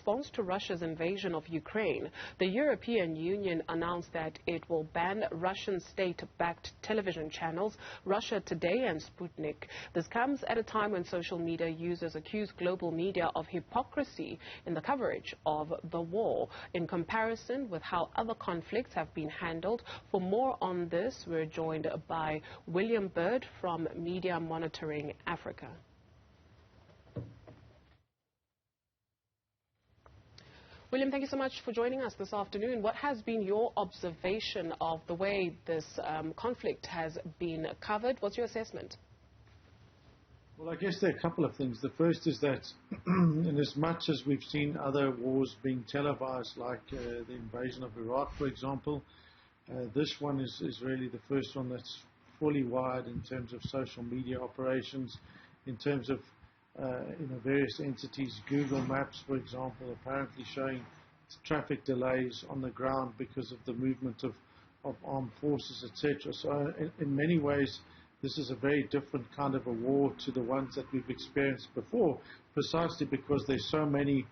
response to Russia's invasion of Ukraine, the European Union announced that it will ban Russian state-backed television channels Russia Today and Sputnik. This comes at a time when social media users accuse global media of hypocrisy in the coverage of the war in comparison with how other conflicts have been handled. For more on this, we're joined by William Bird from Media Monitoring Africa. William, thank you so much for joining us this afternoon. What has been your observation of the way this conflict has been covered? What's your assessment? Well, I guess there are a couple of things. The first is that in as much as we've seen other wars being televised, like the invasion of Iraq, for example, this one is really the first one that's fully wired in terms of social media operations, in terms of various entities. Google Maps, for example, apparently showing traffic delays on the ground because of the movement of armed forces, etc. So in many ways, this is a very different kind of a war to the ones that we've experienced before, precisely because there's so many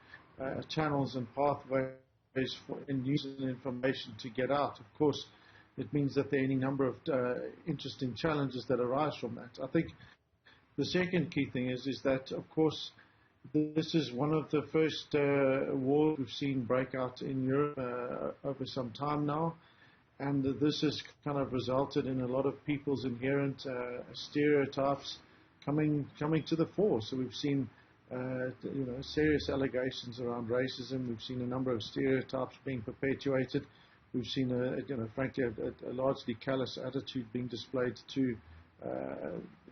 channels and pathways for news and information to get out. Of course, it means that there are any number of interesting challenges that arise from that. I think the second key thing is that, of course, this is one of the first wars we've seen break out in Europe over some time now. And this has kind of resulted in a lot of people's inherent stereotypes coming to the fore. So we've seen serious allegations around racism. We've seen a number of stereotypes being perpetuated. We've seen frankly a largely callous attitude being displayed to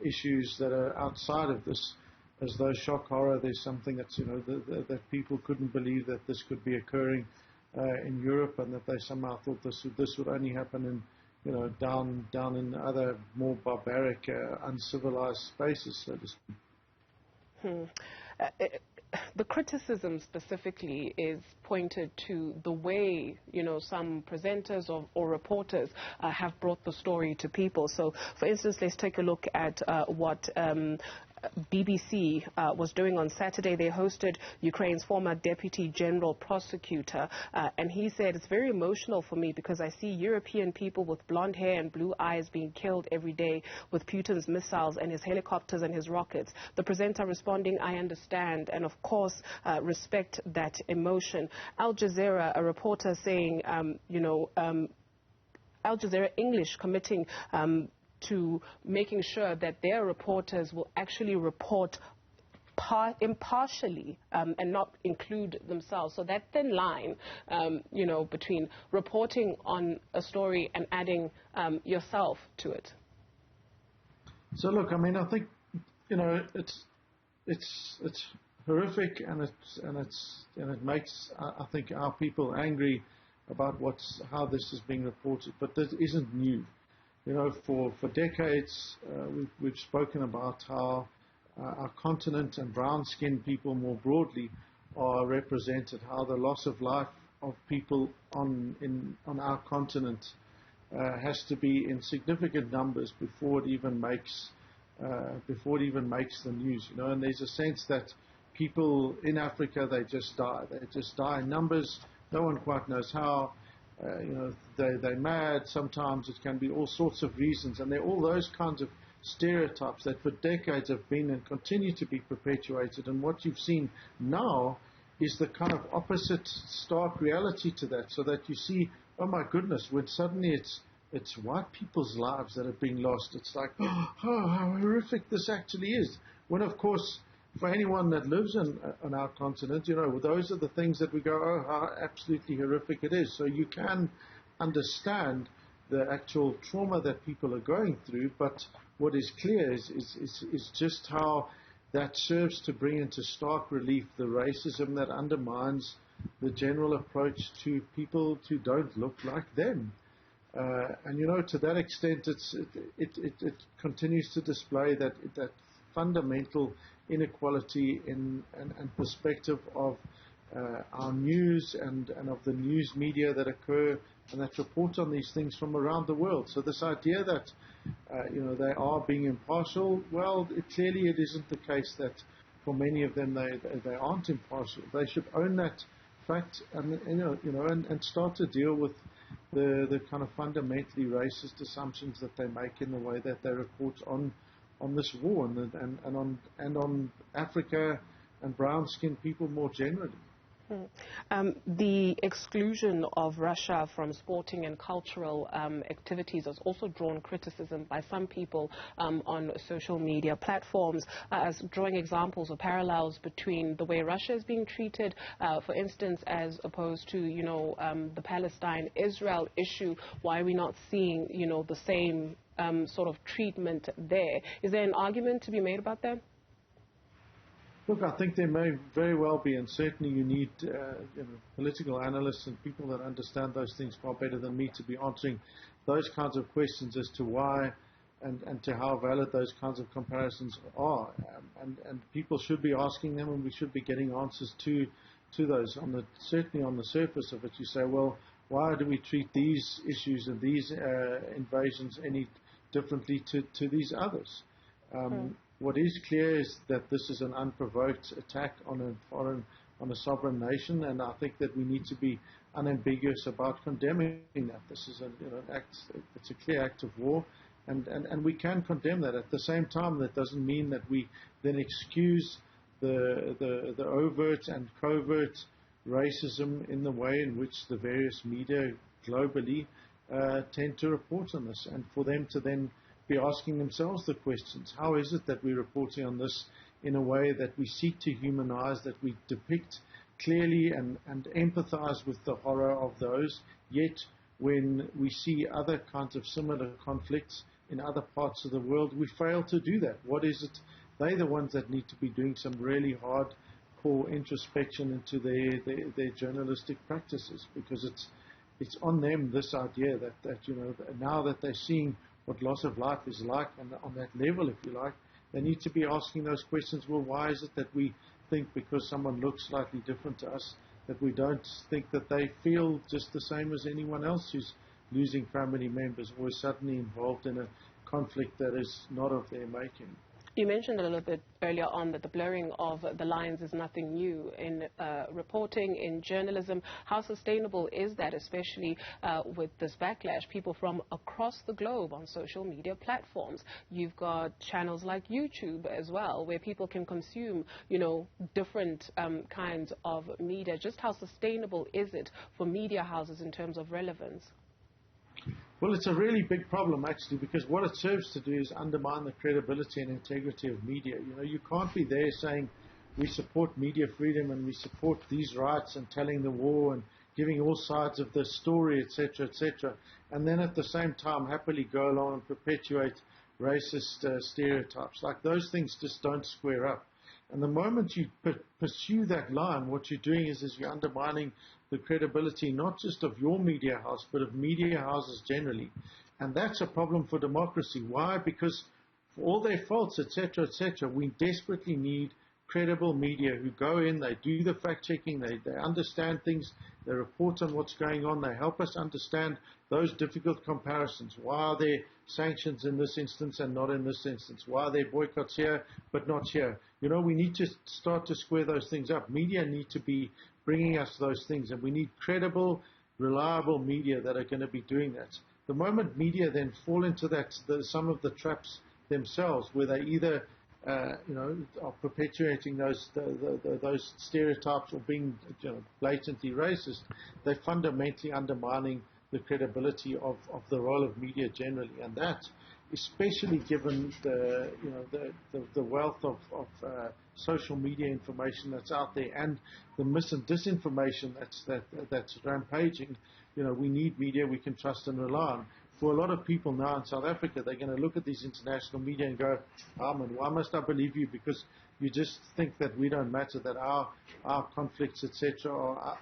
issues that are outside of this, as though shock horror. There's something that's that people couldn't believe that this could be occurring in Europe, and that they somehow thought this would only happen in down in other more barbaric, uncivilized spaces, so to speak. The criticism specifically is pointed to the way, some presenters or reporters have brought the story to people. So, for instance, let's take a look at what BBC was doing on Saturday. They hosted Ukraine's former deputy general prosecutor, and he said, "It's very emotional for me because I see European people with blonde hair and blue eyes being killed every day with Putin's missiles and his helicopters and his rockets." The presenter responding, "I understand and of course respect that emotion." Al Jazeera, a reporter saying, Al Jazeera English committing to making sure that their reporters will actually report impartially and not include themselves. So that thin line, between reporting on a story and adding yourself to it. So look, I mean, I think it's horrific, and it makes I think our people angry about how this is being reported. But this isn't new. For decades, we've spoken about how our continent and brown-skinned people more broadly are represented, how the loss of life of people on our continent has to be in significant numbers before it even makes the news. And there's a sense that people in Africa, they just die. They just die in numbers. No one quite knows how. They're mad. Sometimes it can be all sorts of reasons, and they're all those kinds of stereotypes that for decades have been and continue to be perpetuated. And what you've seen now is the kind of opposite stark reality to that, so that you see, oh my goodness, when suddenly it's white people's lives that are being lost. It's like, oh, how horrific this actually is. When, of course, for anyone that lives on our continent, those are the things that we go, oh, how absolutely horrific it is. So you can understand the actual trauma that people are going through, but what is clear is just how that serves to bring into stark relief the racism that undermines the general approach to people who don't look like them. And to that extent, it continues to display that fundamental inequality and perspective of our news and of the news media that occur and that report on these things from around the world. So this idea that they are being impartial, well, clearly it isn't the case that for many of them, they aren't impartial. They should own that fact and start to deal with the kind of fundamentally racist assumptions that they make in the way that they report on this war and on Africa and brown-skinned people more generally. The exclusion of Russia from sporting and cultural activities has also drawn criticism by some people on social media platforms, as drawing examples or parallels between the way Russia is being treated, for instance, as opposed to, the Palestine-Israel issue. Why are we not seeing, the same sort of treatment there? Is there an argument to be made about that? Look, I think there may very well be, and certainly you need political analysts and people that understand those things far better than me to be answering those kinds of questions as to why and to how valid those kinds of comparisons are. And people should be asking them, and we should be getting answers to those. Certainly on the surface of it, you say, well, why do we treat these issues and these invasions any differently to these others? What is clear is that this is an unprovoked attack on a sovereign nation, and I think that we need to be unambiguous about condemning that. This is it's a clear act of war, and we can condemn that. At the same time, that doesn't mean that we then excuse the overt and covert racism in the way in which the various media globally tend to report on this, and for them to then be asking themselves the questions. How is it that we're reporting on this in a way that we seek to humanize, that we depict clearly and empathize with the horror of those, yet when we see other kinds of similar conflicts in other parts of the world, we fail to do that? What is it? They're the ones that need to be doing some really hardcore introspection into their journalistic practices, because it's on them, this idea that now that they're seeing what loss of life is like on that level, if you like, they need to be asking those questions. Well, why is it that we think because someone looks slightly different to us that we don't think that they feel just the same as anyone else who's losing family members or is suddenly involved in a conflict that is not of their making? You mentioned a little bit earlier on that the blurring of the lines is nothing new in reporting, in journalism. How sustainable is that, especially with this backlash? People from across the globe on social media platforms. You've got channels like YouTube as well, where people can consume, different kinds of media. Just how sustainable is it for media houses in terms of relevance? Well, it's a really big problem, actually, because what it serves to do is undermine the credibility and integrity of media. You can't be there saying we support media freedom and we support these rights and telling the war and giving all sides of the story, etc., and then at the same time happily go along and perpetuate racist stereotypes. Like, those things just don't square up. And the moment you pursue that line, what you're doing is you're undermining the credibility not just of your media house, but of media houses generally. And that's a problem for democracy. Why? Because for all their faults, etc., we desperately need credible media who go in, they do the fact-checking, they understand things, they report on what's going on, they help us understand those difficult comparisons. Why are there sanctions in this instance and not in this instance? Why are there boycotts here but not here? We need to start to square those things up. Media need to be bringing us those things, and we need credible, reliable media that are going to be doing that. The moment media then fall into some of the traps themselves, where they either are perpetuating those stereotypes or being blatantly racist, they're fundamentally undermining the credibility of the role of media generally, and that, especially given the wealth of social media information that's out there and the mis and disinformation that's rampaging. We need media we can trust and rely on. For a lot of people now in South Africa, they're going to look at these international media and go, man, why must I believe you? Because you just think that we don't matter, that our conflicts, etc.,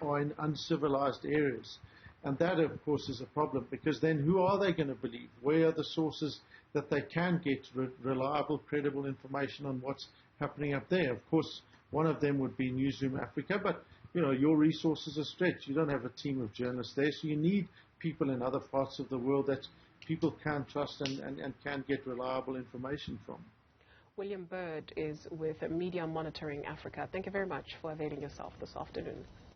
are in uncivilized areas. And that, of course, is a problem, because then who are they going to believe? Where are the sources that they can get reliable, credible information on what's happening up there? Of course, one of them would be Newzroom Afrika, but your resources are stretched. You don't have a team of journalists there, so you need people in other parts of the world that people can trust and can get reliable information from. William Bird is with Media Monitoring Africa. Thank you very much for availing yourself this afternoon.